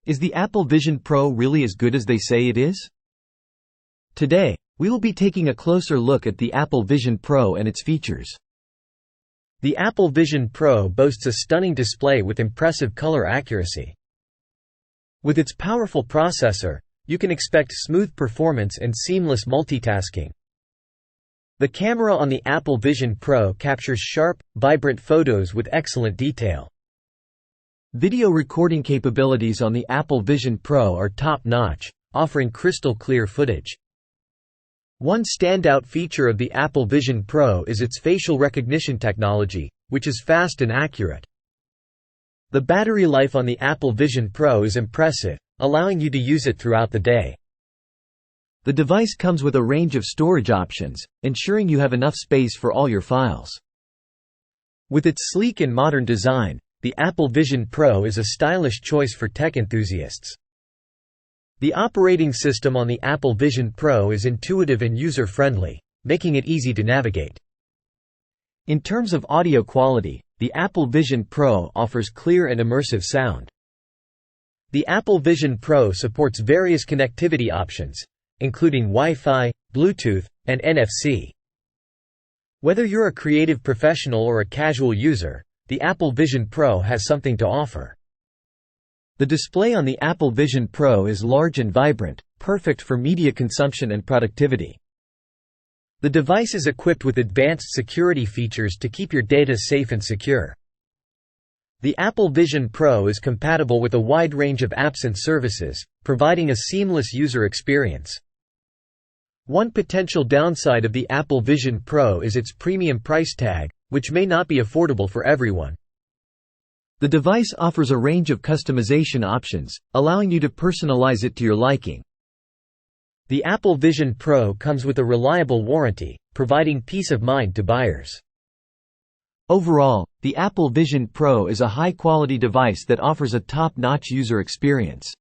Is the Apple Vision Pro really as good as they say it is? Today, we will be taking a closer look at the Apple Vision Pro and its features. The Apple Vision Pro boasts a stunning display with impressive color accuracy. With its powerful processor, you can expect smooth performance and seamless multitasking. The camera on the Apple Vision Pro captures sharp, vibrant photos with excellent detail. Video recording capabilities on the Apple Vision Pro are top-notch, offering crystal-clear footage. One standout feature of the Apple Vision Pro is its facial recognition technology, which is fast and accurate. The battery life on the Apple Vision Pro is impressive, allowing you to use it throughout the day. The device comes with a range of storage options, ensuring you have enough space for all your files. With its sleek and modern design, the Apple Vision Pro is a stylish choice for tech enthusiasts. The operating system on the Apple Vision Pro is intuitive and user-friendly, making it easy to navigate. In terms of audio quality, the Apple Vision Pro offers clear and immersive sound. The Apple Vision Pro supports various connectivity options, including Wi-Fi, Bluetooth, and NFC. Whether you're a creative professional or a casual user, the Apple Vision Pro has something to offer. The display on the Apple Vision Pro is large and vibrant, perfect for media consumption and productivity. The device is equipped with advanced security features to keep your data safe and secure. The Apple Vision Pro is compatible with a wide range of apps and services, providing a seamless user experience. One potential downside of the Apple Vision Pro is its premium price tag, which may not be affordable for everyone. The device offers a range of customization options, allowing you to personalize it to your liking. The Apple Vision Pro comes with a reliable warranty, providing peace of mind to buyers. Overall, the Apple Vision Pro is a high-quality device that offers a top-notch user experience.